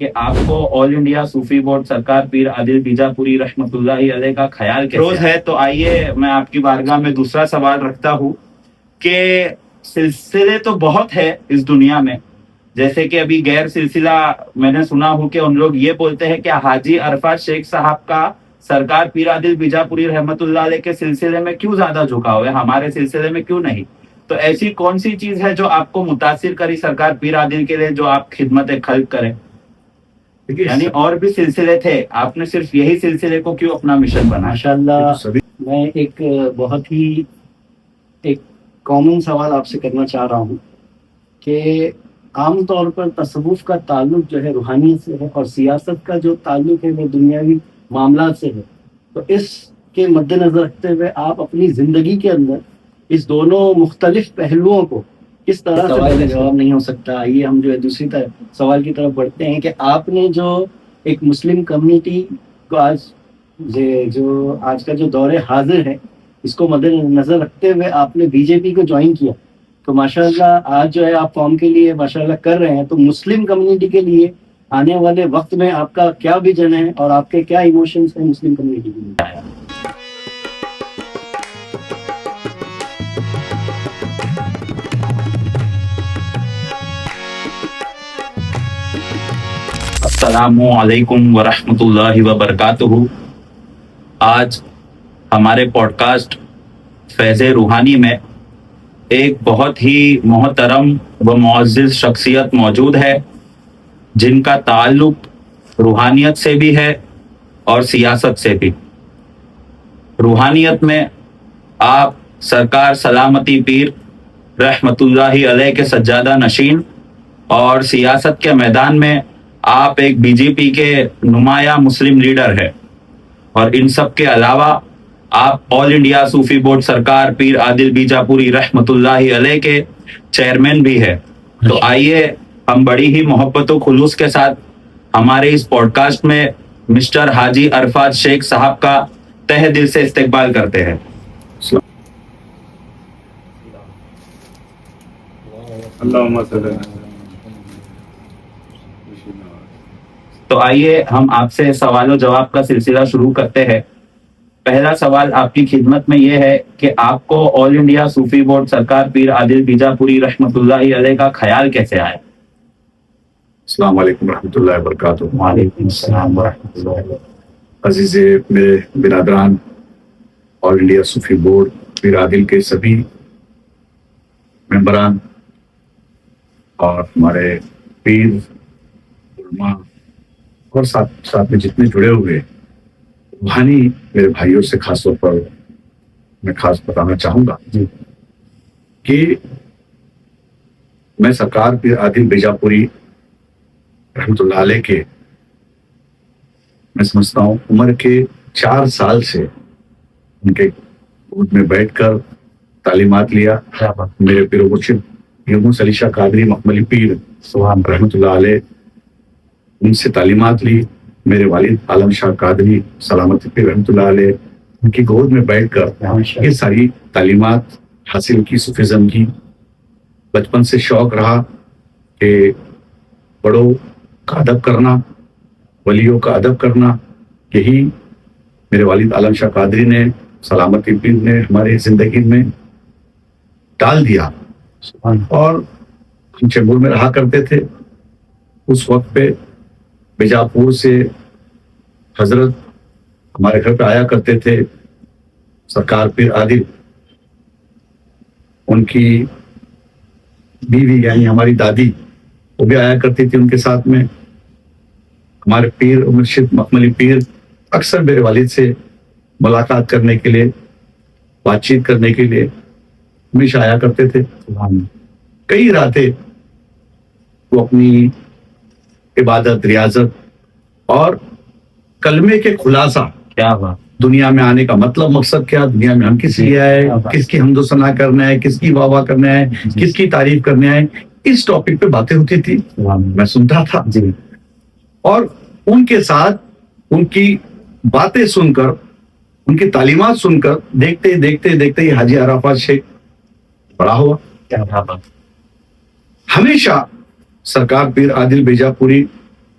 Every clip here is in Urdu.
کہ آپ کو آل انڈیا صوفی بورڈ سرکار پیر عادل بیجاپوری رحمۃ اللہ علیہ کا خیال کیسے ہے؟ تو آئیے میں آپ کی بارگاہ میں دوسرا سوال رکھتا ہوں کہ سلسلے تو بہت ہے اس دنیا میں، جیسے کہ ابھی غیر سلسلہ میں نے سنا ہوں کہ ان لوگ یہ بولتے ہیں کہ حاجی عرفات شیخ صاحب کا سرکار پیر عادل بیجاپوری رحمۃ اللہ علیہ کے سلسلے میں کیوں زیادہ جھکاؤ ہے، ہمارے سلسلے میں کیوں نہیں؟ تو ایسی کون سی چیز ہے جو آپ کو متاثر کری سرکار پیر عادل کے لیے جو آپ خدمت خلق کریں؟ یعنی اور بھی سلسلے تھے، آپ نے صرف یہی سلسلے کو کیوں اپنا مشن بنا؟ ماشاءاللہ میں ایک بہت ہی ایک کامن سوال آپ سے کرنا چاہ رہا ہوں کہ عام طور پر تصوف کا تعلق جو ہے روحانیت سے ہے اور سیاست کا جو تعلق ہے وہ دنیاوی معاملات سے ہے، تو اس کے مد نظر رکھتے ہوئے آپ اپنی زندگی کے اندر اس دونوں مختلف پہلوؤں کو کس طرح سوال کا جواب نہیں ہو سکتا۔ آئیے ہم جو ہے دوسری سوال کی طرف بڑھتے ہیں کہ آپ نے جو ایک مسلم کمیونٹی کو آج جو آج کا جو دور حاضر ہے اس کو مد نظر رکھتے ہوئے آپ نے بی جے پی کو جوائن کیا، تو ماشاءاللہ آج جو ہے آپ قوم کے لیے ماشاءاللہ کر رہے ہیں، تو مسلم کمیونٹی کے لیے آنے والے وقت میں آپ کا کیا ویژن ہے اور آپ کے کیا ایموشنز ہیں مسلم کمیونٹی کے لیے؟ السلام علیکم ورحمۃ اللہ وبرکاتہ۔ آج ہمارے پوڈ کاسٹ فیض روحانی میں ایک بہت ہی محترم و معزز شخصیت موجود ہے جن کا تعلق روحانیت سے بھی ہے اور سیاست سے بھی۔ روحانیت میں آپ سرکار سلامتی پیر رحمۃ اللہ علیہ کے سجادہ نشین، اور سیاست کے میدان میں آپ ایک بی جے پی کے نمایاں مسلم لیڈر ہے، اور ان سب کے علاوہ آپ آل انڈیا صوفی بورڈ سرکار پیر عادل بیجاپوری رحمۃ اللہ علیہ کے چیئرمین بھی ہے۔ تو آئیے ہم بڑی ہی محبت و خلوص کے ساتھ ہمارے اس پوڈ کاسٹ میں مسٹر حاجی عرفات شیخ صاحب کا تہ دل سے استقبال کرتے ہیں۔ اللہم صلی اللہ۔ تو آئیے ہم آپ سے سوال و جواب کا سلسلہ شروع کرتے ہیں۔ پہلا سوال آپ کی خدمت میں یہ ہے کہ آپ کو آل انڈیا صوفی بورڈ سرکار پیر عادل بیجاپوری رحمۃ اللہ علیہ کا خیال کیسے آیا؟ السلام علیکم ورحمۃ اللہ وبرکاتہ۔ وعلیکم السلام ورحمۃ اللہ وبرکاتہ۔ عزیز میرے برادران، آل انڈیا صوفی بورڈ پیر عادل کے سبھی ممبران اور ہمارے پیر علماء اور ساتھ میں جتنے جڑے ہوئے روحانی میرے بھائیوں سے خاص طور پر میں خاص بتانا چاہوں گا کہ میں سرکار پیر عادل بیجاپوری رحمۃ اللہ علیہ کے میں سمجھتا ہوں عمر کے 4 سال سے ان کے گود میں بیٹھ کر تعلیمات لیا۔ میرے پیر و مرشد یونس علی شاہ قادری مخملی پیر رحمۃ اللہ علیہ ان سے تعلیمات لی۔ میرے والد عالم شاہ قادری سلامتی پیر رحمۃ اللہ علیہ ان کی گود میں بیٹھ کر یہ ساری تعلیمات حاصل کی، صوفیزم کی۔ بچپن سے شوق رہا کہ بڑوں کا ادب کرنا، ولیوں کا ادب کرنا، یہی میرے والد عالم شاہ قادری نے سلامتی پیر نے ہماری زندگی میں ڈال دیا۔ اور ہم چیمبور میں رہا کرتے تھے اس وقت پہ، بیجاپور سے حضرت ہمارے گھر پہ آیا کرتے تھے سرکار پیر عادل، ان کی بیوی یعنی ہماری دادی وہ بھی آیا کرتی تھی ان کے ساتھ میں۔ ہمارے پیر و مرشد مخملی پیر اکثر میرے والد سے ملاقات کرنے کے لیے، بات چیت کرنے کے لیے ہمیشہ آیا کرتے تھے۔ کئی راتیں وہ اپنی عبادت، ریاضت اور کلمے کے خلاصہ، کیا بات، دنیا میں آنے کا مطلب، مقصد کیا، دنیا میں ہم کس لیے آئے، کس کی حمد و ثنا کرنا ہے، کس کی واہ واہ کرنا ہے، کس کی تعریف کرنا ہے، اس ٹاپک پہ باتیں ہوتی تھی، میں سنتا تھا۔ اور ان کے ساتھ ان کی باتیں سن کر، ان کی تعلیمات سن کر دیکھتے دیکھتے یہ حاجی عرفات شیخ بڑا ہوا۔ ہمیشہ سرکار پیر عادل بیجاپوری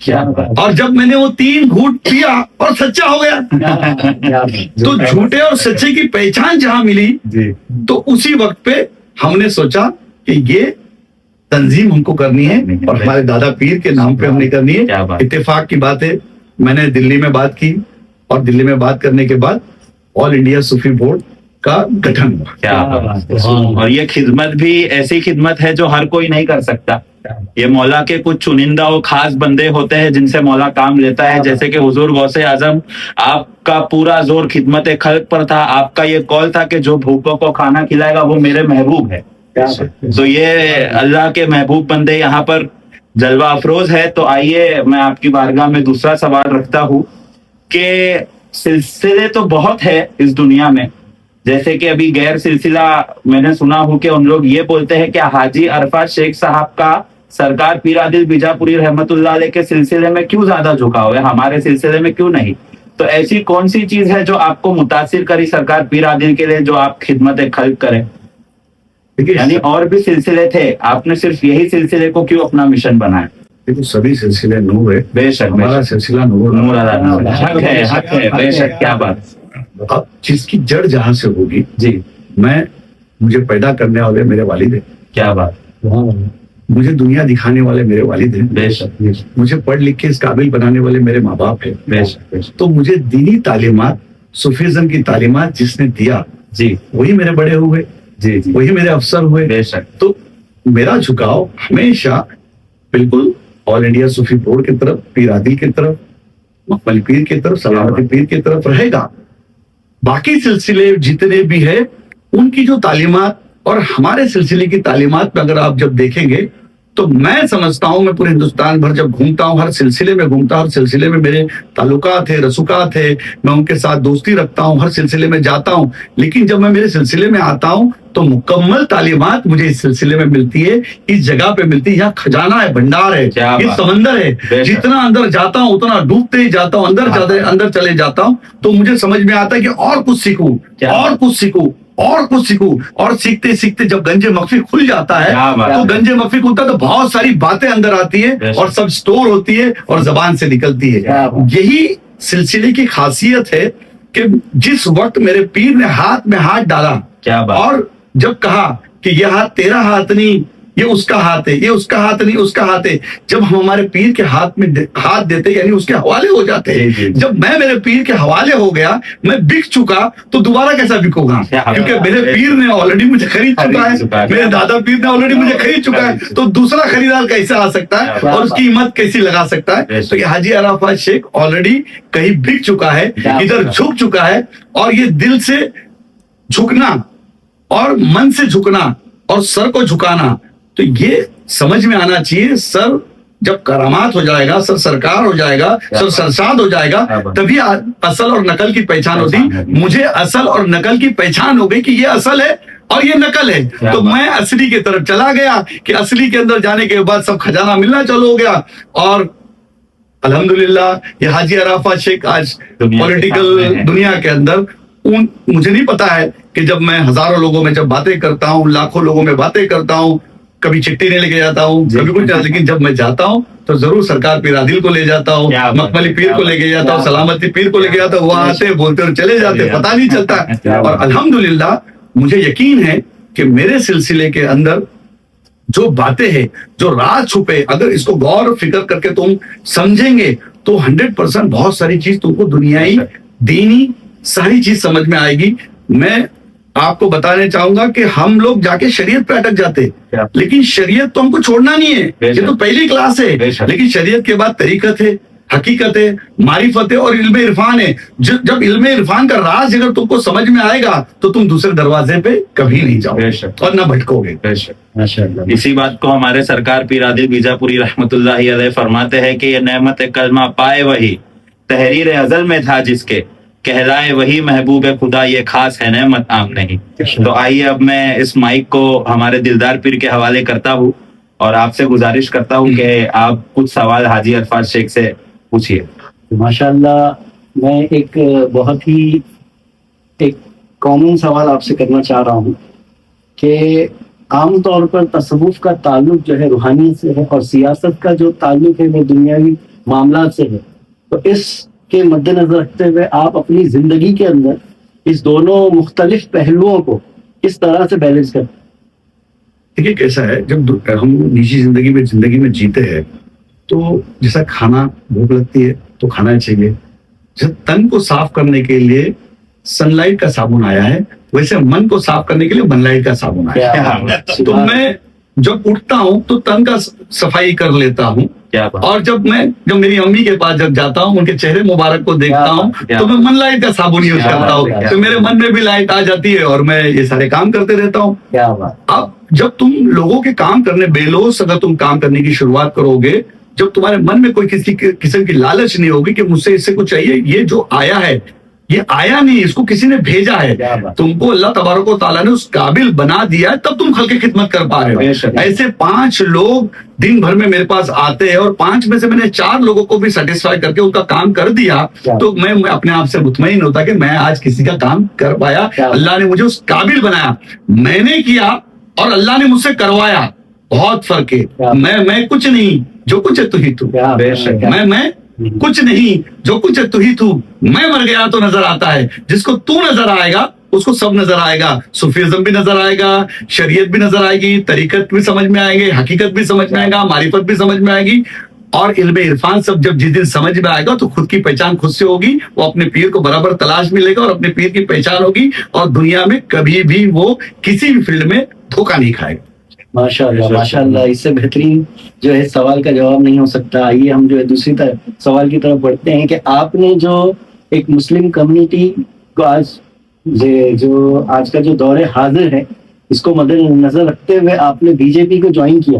کیا بات اور جب میں نے وہ 3 گھونٹ پیا اور سچا ہو گیا، کیا بات۔ تو جھوٹے اور سچے کی پہچان جہاں ملی جی تو اسی وقت پہ ہم نے سوچا کہ یہ تنظیم ہم کو کرنی ہے اور ہمارے دادا پیر کے نام پہ ہم نے کرنی کیا ہے۔ بات۔ اتفاق کی بات ہے، میں نے دلی میں بات کی اور دلی میں بات کرنے کے بعد آل انڈیا صوفی بورڈ کا گٹھن ہوا۔ کیا بات ہے۔ اور یہ خدمت بھی ایسی خدمت ہے جو ہر کوئی نہیں کر سکتا، یہ مولا کے کچھ چنندہ اور خاص بندے ہوتے ہیں جن سے مولا کام لیتا ہے، جیسے کہ حضور غوث اعظم، آپ کا پورا زور خدمت خلق پر تھا، آپ کا یہ قول تھا کہ جو بھوکوں کو کھانا کھلائے گا وہ میرے محبوب ہے۔ تو یہ اللہ کے محبوب بندے یہاں پر جلوہ افروز ہے۔ تو آئیے میں آپ کی بارگاہ میں دوسرا سوال رکھتا ہوں کہ سلسلے تو بہت ہے اس دنیا میں، جیسے کہ ابھی غیر سلسلہ میں نے سنا ہوں کہ ان لوگ یہ بولتے ہیں کہ حاجی عرفات شیخ صاحب کا سرکار پیر عادل بیجاپوری رحمت اللہ علیہ کے سلسلے میں کیوں زیادہ جھکاؤ ہے، ہمارے سلسلے میں کیوں نہیں؟ تو ایسی کون سی چیز ہے جو آپ کو متاثر کری سرکار پیر عادل کے لیے جو آپ خدمت خلق کریں؟ یعنی اور بھی سلسلے تھے، آپ نے صرف یہی سلسلے کو کیوں اپنا مشن بنایا؟ دیکھو سبھی سلسلے نور ہے، بے شک، ہمارا سلسلہ نور نور اللہ نور، حق ہے، حق ہے، بے شک، کیا بات۔ اب جس کی جڑ جہاں سے ہوگی، جی مجھے پیدا کرنے والے میرے والد ہیں، کیا بات، مجھے دنیا دکھانے والے میرے والد ہیں، بے شک، مجھے پڑھ لکھ کے اس قابل بنانے والے میرے ماں باپ ہیں، بے شک، بے شک، تو مجھے دینی تعلیمات، صوفیزم کی تعلیمات جس نے دیا جی وہی میرے بڑے ہوئے، جی جی، وہی میرے افسر ہوئے۔ بے شک، تو میرا جھکاؤ ہمیشہ بالکل آل انڈیا صوفی بورڈ کی طرف، پیر عادل کی طرف، مقبل پیر کی طرف، سلامتی پیر کی طرف رہے گا۔ باقی سلسلے جتنے بھی ہیں ان کی جو تعلیمات اور ہمارے سلسلے کی تعلیمات میں اگر آپ جب دیکھیں گے تو میں سمجھتا ہوں، میں پورے ہندوستان بھر جب گھومتا ہوں، ہر سلسلے میں گھومتا ہوں، ہر سلسلے میں میرے تعلقات ہیں، رسوخات ہیں، میں ان کے ساتھ دوستی رکھتا ہوں، ہر سلسلے میں جاتا ہوں، لیکن جب میں میرے سلسلے میں آتا ہوں تو مکمل تعلیمات مجھے اس سلسلے میں ملتی ہے، اس جگہ پہ ملتی ہے، یہاں خزانہ ہے، بھنڈار ہے، یہ سمندر ہے، جتنا اندر جاتا ہوں اتنا ڈوبتے ہی جاتا ہوں، اندر چلے جاتا ہوں، تو مجھے سمجھ میں آتا ہے کہ اور کچھ سیکھوں، اور کچھ سیکھوں، اور کچھ سیکھوں، اور سیکھتے سیکھتے جب گنج مخفی کھل جاتا ہے تو گنج مخفی کھلتا ہے تو بہت ساری باتیں اندر آتی ہے اور سب سٹور ہوتی ہے اور زبان سے نکلتی ہے۔ یہی سلسلے کی خاصیت ہے کہ جس وقت میرے پیر نے ہاتھ میں ہاتھ ڈالا اور جب کہا کہ یہ ہاتھ تیرا ہاتھ نہیں، یہ اس کا ہاتھ ہے، یہ اس کا ہاتھ نہیں، اس کا ہاتھ ہے، جب ہم ہمارے پیر کے ہاتھ میں ہاتھ دیتے یعنی اس کے حوالے ہو جاتے ہیں، جب میں میرے پیر کے حوالے ہو گیا، میں بک چکا، تو دوبارہ کیسا بکوں گا؟ کیونکہ میرے پیر نے آلریڈی مجھے خرید چکا ہے، میرے دادا پیر نے آلریڈی مجھے خرید چکا ہے، تو دوسرا خریدار کیسے آ سکتا ہے اور اس کی ہمت کیسی لگا سکتا ہے؟ تو یہ حاجی عرفات شیخ آلریڈی کہیں بک چکا ہے، ادھر جھک چکا ہے، اور یہ دل سے جھکنا اور من سے جھکنا اور سر کو جھکانا، تو یہ سمجھ میں آنا چاہیے۔ سر جب کرامات ہو جائے گا، سر سرکار ہو جائے گا، سر سرساد ہو جائے گا، تبھی اصل اور نقل کی پہچان ہوتی۔ مجھے اصل اور نقل کی پہچان ہو گئی کہ یہ اصل ہے اور یہ نقل ہے، تو میں اصلی کی طرف چلا گیا کہ اصلی کے اندر جانے کے بعد سب خزانہ ملنا چالو ہو گیا، اور الحمدللہ یہ حاجی عرفات شیخ آج پولیٹیکل دنیا کے اندر، مجھے نہیں پتا ہے کہ جب میں ہزاروں لوگوں میں جب باتیں کرتا ہوں، لاکھوں لوگوں میں باتیں کرتا ہوں، کبھی چٹھی نہیں لے کے جاتا ہوں، کبھی کچھ، لیکن جب میں جاتا ہوں تو ضرور سرکار پیر عادل کو لے جاتا ہوں، مقبلی پیر کو لے کے جاتا ہوں، سلامتی پیر کو لے کے جاتا ہوں، وہ آتے بولتے اور چلے جاتے، پتہ نہیں چلتا۔ اور الحمدللہ مجھے یقین ہے کہ میرے سلسلے کے اندر جو باتیں ہیں، جو راز چھپے، اگر اس کو غور و فکر کر کے تم سمجھیں گے تو 100% بہت ساری چیز تم کو دنیائی، دینی، ساری چیز سمجھ میں آئے گی۔ میں آپ کو بتانے چاہوں گا کہ ہم لوگ جا کے شریعت پہ اٹک جاتے، لیکن شریعت تو ہم کو چھوڑنا نہیں ہے، یہ تو پہلی کلاس ہے، لیکن شریعت کے بعد طریقت ہے، حقیقت ہے، معرفت ہے اور علم عرفان ہے۔ جب علم عرفان کا راز اگر تم کو سمجھ میں آئے گا تو تم دوسرے دروازے پہ کبھی نہیں جاؤ اور نہ بھٹکو گے۔ اسی بات کو ہمارے سرکار پیر عادل بیجاپوری رحمت اللہ علیہ فرماتے ہیں کہ یہ نعمت کلمہ پائے وہی، تحریر ازل میں تھا جس کے، کہلائے وہی محبوب خدا، یہ خاص ہے نعمت عام نہیں۔ تو آئیے اب میں اس مائک کو ہمارے دلدار پیر کے حوالے کرتا ہوں اور آپ سے گزارش کرتا ہوں کہ آپ کچھ سوال حاجی عرفات شیخ سے پوچھیے۔ ماشاءاللہ، میں ایک بہت ہی ایک کامن سوال آپ سے کرنا چاہ رہا ہوں کہ عام طور پر تصوف کا تعلق جو ہے روحانیت سے ہے، اور سیاست کا جو تعلق ہے وہ دنیاوی معاملات سے ہے. تو اس کے مد نظر رکھتے ہوئے آپ اپنی زندگی کے اندر اس دونوں مختلف پہلوؤں کو کس طرح سے بیلنس کرتے ہیں؟ دیکھیے کیسا ہے، جب ہم نجی زندگی میں جیتے ہیں تو جیسا کھانا بھوک لگتی ہے تو کھانا چاہیے، جیسے تن کو صاف کرنے کے لیے سن لائٹ کا صابن آیا ہے، ویسے من کو صاف کرنے کے لیے من لائٹ کا صابن آیا ہے. تو میں جب اٹھتا ہوں تو تن کا صفائی کر لیتا ہوں، اور جب میری امی کے پاس جب جاتا ہوں ان کے چہرے مبارک کو دیکھتا ہوں تو میں من لائٹ کا صابن یوز کرتا ہوں، تو میرے من میں بھی لائٹ آ جاتی ہے اور میں یہ سارے کام کرتے رہتا ہوں. اب جب تم لوگوں کے کام کرنے بے لوث اگر تم کام کرنے کی شروعات کرو گے، جب تمہارے من میں کوئی کسی قسم کی لالچ نہیں ہوگی کہ مجھ سے اس سے کچھ چاہیے، یہ جو آیا ہے یہ آیا نہیں، اس کو کسی نے بھیجا ہے، تم کو اللہ تبارک و تعالیٰ نے اس قابل بنا دیا ہے، تب تم خلق کی خدمت کر پا رہے ہو. ایسے 5 لوگ دن بھر میں میرے پاس آتے ہیں اور 5 میں سے میں نے 4 لوگوں کو بھی سیٹسفائی کر کے ان کا کام کر دیا، تو میں اپنے آپ سے مطمئن ہوتا کہ میں آج کسی کا کام کر پایا. اللہ نے مجھے اس قابل بنایا، میں نے کیا اور اللہ نے مجھ سے کروایا، بہت فرق ہے. میں کچھ نہیں، جو کچھ ہے تو ہی تو. میں کچھ نہیں، جو کچھ ہے تو ہی تو. میں مر گیا تو نظر آتا ہے، جس کو تو نظر آئے گا اس کو سب نظر آئے گا. صوفیزم بھی نظر آئے گا، شریعت بھی نظر آئے گی، طریقت بھی سمجھ میں آئے گی، حقیقت بھی سمجھ میں آئے گا، معرفت بھی سمجھ میں آئے گی، اور علم عرفان سب جب جس دن سمجھ میں آئے گا تو خود کی پہچان خود سے ہوگی. وہ اپنے پیر کو برابر تلاش ملے گا اور اپنے پیر کی پہچان ہوگی، اور دنیا میں کبھی بھی وہ کسی بھی فیلڈ میں دھوکہ نہیں کھائے گا. ماشاء اللہ ماشاء اللہ، اس سے بہترین جو ہے سوال کا جواب نہیں ہو سکتا. آئیے ہم جو ہے دوسری سوال کی طرف بڑھتے ہیں کہ آپ نے جو ایک مسلم کمیونٹی کو آج کا جو دور حاضر ہے اس کو مد نظر رکھتے ہوئے آپ نے بی جے پی کو جوائن کیا،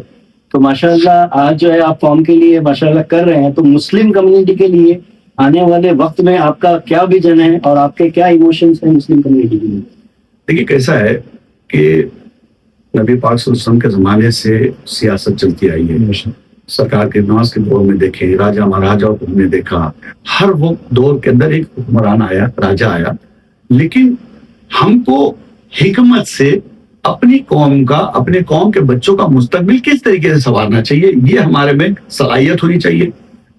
تو ماشاء اللہ آج جو ہے آپ قوم کے لیے ماشاء اللہ کر رہے ہیں، تو مسلم کمیونٹی کے لیے آنے والے وقت میں آپ کا کیا ویژن ہے اور آپ کے کیا ایموشنز ہیں مسلم کمیونٹی کے لیے؟ دیکھیے کیسا ہے کہ نبی پاک صلی اللہ علیہ وسلم کے زمانے سے سیاست چلتی آئی ہے. سرکار کے نواز کے دور میں دیکھیں، راجا مہاراجاؤں کو ہم نے دیکھا، ہر وہ دور کے اندر ایک حکمران آیا، راجا آیا، لیکن ہم کو حکمت سے اپنی قوم کے بچوں کا مستقبل کس طریقے سے سنوارنا چاہیے، یہ ہمارے میں صلاحیت ہونی چاہیے.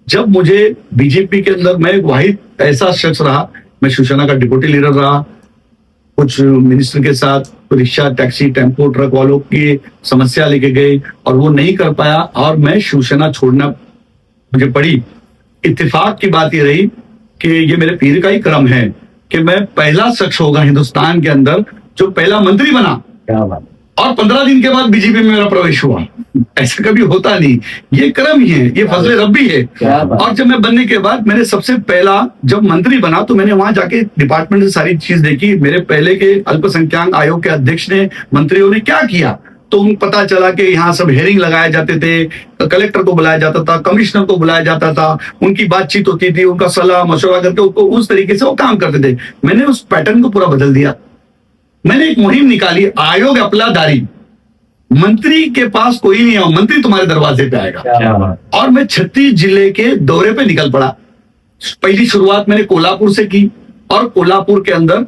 جب مجھے بی جے پی کے اندر میں ایک واحد ایسا شخص رہا، میں شیوسینا کا ڈپٹی لیڈر رہا، کچھ منسٹر کے ساتھ رکشا ٹیکسی ٹیمپو ٹرک والوں کی سمسیا لے کے گئے اور وہ نہیں کر پایا اور میں شیوسینا چھوڑنا مجھے پڑی. اتفاق کی بات یہ رہی کہ یہ میرے پیر کا ہی کرم ہے کہ میں پہلا شخص ہوگا ہندوستان کے اندر جو پہلا منتری بنا، اور 15 دن کے بعد بی جے پی میں میرا پرویش ہوا. ایسا کبھی ہوتا نہیں، یہ کرم ہی ہے، یہ فضل ربی ہے. اور جب میں بننے کے بعد میں نے سب سے پہلا جب منتری بنا تو میں نے وہاں جا کے ڈپارٹمنٹ سے ساری چیز دیکھی. میرے پہلے کے الپ سنکھیانک آیوگ کے ادھیکش نے، منتریوں نے کیا کیا، تو پتا چلا کہ یہاں سب ہیئرنگ لگائے جاتے تھے، کلیکٹر کو بلایا جاتا تھا، کمشنر کو بلایا جاتا تھا، ان کی بات چیت ہوتی تھی، ان کا صلاح مشورہ کر کے ان کو اس طریقے سے وہ کام کرتے تھے. میں نے اس پیٹرن کو پورا بدل دیا. میں نے ایک مہم نکالی، آیوگ اپلا داری، منتری کے پاس کوئی نہیں ہے، منتری تمہارے دروازے پہ آئے گا. اور میں 36 ضلع کے دورے پہ نکل پڑا. پہلی شروعات میں نے کولہاپور سے کی، اور کولہاپور کے اندر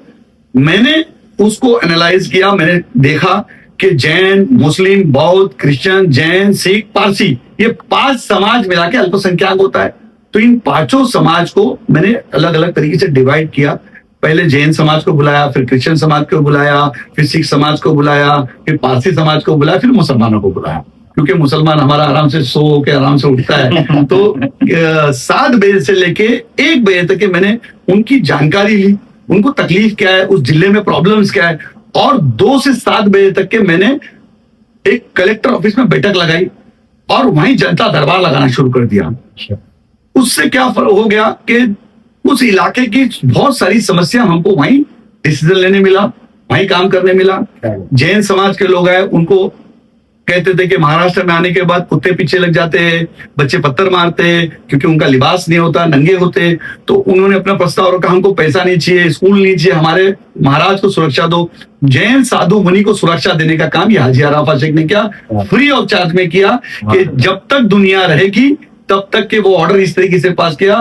میں نے اس کو اینالائز کیا. میں نے دیکھا کہ جین، مسلم، بودھ، کرسچن، جین، سکھ، پارسی، یہ 5 سماج ملا کے الپ سنکھیانک ہوتا ہے. تو ان 5 سماج کو میں نے الگ الگ طریقے سے ڈیوائڈ کیا. پہلے جین سماج کو بلایا، پھر کرسچن سماج کو بلایا، پھر سکھ سماج کو بلایا، پھر پارسی سماج کو بلایا، پھر مسلمانوں کو بلایا. کیونکہ مسلمان ہمارا آرام سے سو کے آرام سے اٹھتا ہے. تو 7 بجے سے لے کے 1 بجے تک میں نے ان کی جانکاری لی، ان کو تکلیف کیا ہے، اس ضلع میں پرابلمس کیا ہے. اور 2 سے 7 بجے تک کے میں نے ایک کلیکٹر آفس میں بیٹھک لگائی اور وہیں جنتا دربار لگانا شروع کر دیا. اس سے کیا فرق ہو گیا کہ اس علاقے کی بہت ساری سمسیا ہم کو وہیں ڈیسیزن لینے ملا، وہیں کام کرنے ملا. جین سماج کے لوگ آئے، ان کو کہتے تھے کہ مہاراشٹر میں آنے کے بعد کتے پیچھے لگ جاتے ہیں، بچے پتھر مارتے ہیں کیونکہ ان کا لباس نہیں ہوتا، ننگے ہوتے. تو انہوں نے اپنا پرستاؤ رکھا، ہم کو پیسہ نہیں چاہیے، اسکول نہیں چاہیے، ہمارے مہاراج کو سرکشا دو. جین سادھو منی کو سرکشا دینے کا کام یہ حاجی عرفات شیخ نے کیا، فری آف چارج میں کیا، کہ جب تک دنیا رہے گی تب تک کہ وہ آرڈر اس طریقے سے پاس کیا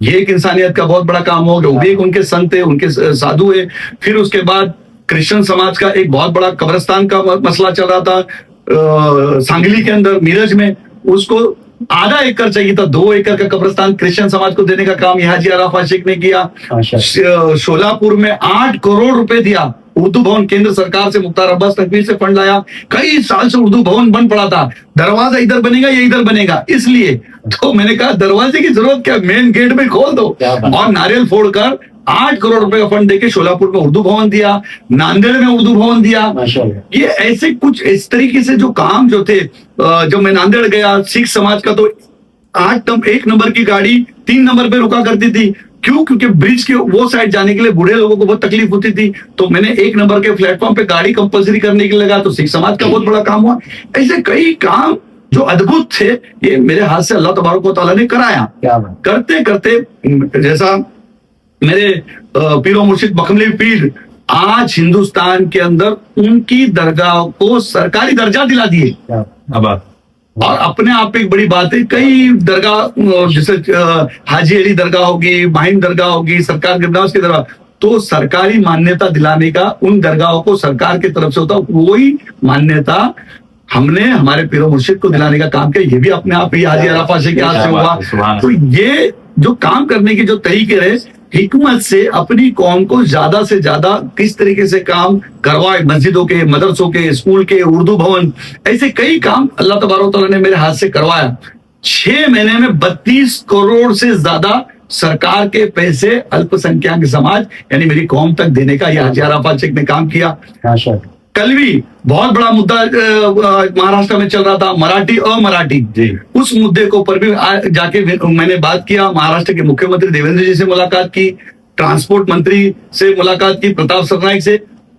یہ ایک انسانیت کا بہت بڑا کام ہو گیا. وہ بھی ایک ان کے سنت تھے, ان کے سادھو ہے. پھر اس کے بعد کرسچن سماج کا ایک بہت بڑا قبرستان کا مسئلہ چل رہا تھا سانگلی کے اندر, میرج میں. اس کو آدھا ایکڑ چاہیے تھا, 2 ایکڑ کا قبرستان کرسچن سماج کو دینے کا کام یہ حاجی عرفات شیخ نے کیا. شولاپور میں 8 کروڑ روپے دیا. اردو بھون کیندر سرکار سے مختار عباس نقوی سے فنڈ لایا. کئی سال سے اردو بھون بن پڑا تھا. دروازہ ادھر بنے گا یا ادھر بنے گا, اس لیے تو میں نے کہا دروازے کی ضرورت کیا, مین گیٹ میں کھول دو. اور ناریل پھوڑ کر 8 کروڑ روپے کا فنڈ دے کے شولاپور میں اردو بھون دیا, ناندیڑ میں اردو بھون دیا. یہ ایسے کچھ اس طریقے سے جو کام جو تھے, جب میں ناندیڑ گیا سکھ سماج کا تو 1 نمبر کی گاڑی 3 نمبر پہ رکا کرتی تھی. کیوں؟ کیونکہ برج کے وہ سائڈ جانے کے لیے بوڑھے لوگوں کو بہت تکلیف ہوتی تھی. تو میں نے 1 نمبر کے پلیٹ فارم پہ گاڑی کمپلسری کرنے کے لیے لگا, تو سکھ سماج کا بہت بڑا کام ہوا. ایسے کئی کام جو ادبھت تھے, یہ میرے ہاتھ سے اللہ تبارک و تعالیٰ نے کرایا. کرتے کرتے جیسا میرے پیر و مرشد بخملی پیر آج ہندوستان کے اندر ان کی درگاہ کو سرکاری درجہ دلا دیے. اور اپنے آپ ایک بڑی بات ہے, کئی درگاہ جیسے حاجی علی درگاہ ہوگی, ماہم درگاہ ہوگی, سرکار گرداس کی درگاہ, تو سرکاری مانیتا دلانے کا ان درگاہوں کو سرکار کی طرف سے ہوتا, وہی مانیتا ہم نے ہمارے پیر و مرشد کو دلانے کا کام کیا. یہ بھی اپنے آپ ہی حاجی عرفات شیخ کے ہاتھ سے ہوا. تو یہ جو کام کرنے کے جو طریقے رہے, حکمت سے اپنی قوم کو زیادہ سے زیادہ کس طریقے سے کام کروائے, مسجدوں کے, مدرسوں کے, اسکول کے, اردو بھون, ایسے کئی کام اللہ تبارک و تعالیٰ نے میرے ہاتھ سے کروایا. 6 مہینے میں 32 کروڑ سے زیادہ سرکار کے پیسے الپ سنکھیانک سماج یعنی میری قوم تک دینے کا یہ حاجی عرفات شیخ نے کام کیا. کل بھی بہت بڑا مدعا مہاراشٹر میں چل رہا تھا, مراٹھی امراٹھی. اس مدعے کے اوپر بھی جا کے میں نے بات کیا, مہاراشٹر کے مکھیہ منتری دیویندر جی سے ملاقات کی, ٹرانسپورٹ منتری سے ملاقات کی پرتاپ سرنائک سے,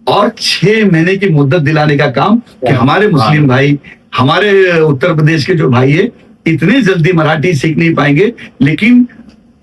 اور 6 مہینے کی مدت دلانے کا کام کہ ہمارے مسلم بھائی, ہمارے اتر پردیش کے جو بھائی ہے, اتنی جلدی مراٹھی سیکھ نہیں پائیں گے, لیکن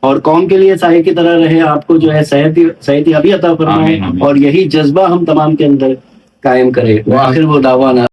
اور قوم کے لیے سائے کی طرح رہے, آپ کو جو ہے صحت یابی عطا آمین، فرمائے, آمین۔ اور یہی جذبہ ہم تمام کے اندر قائم کرے. وآخر وہ دعوانا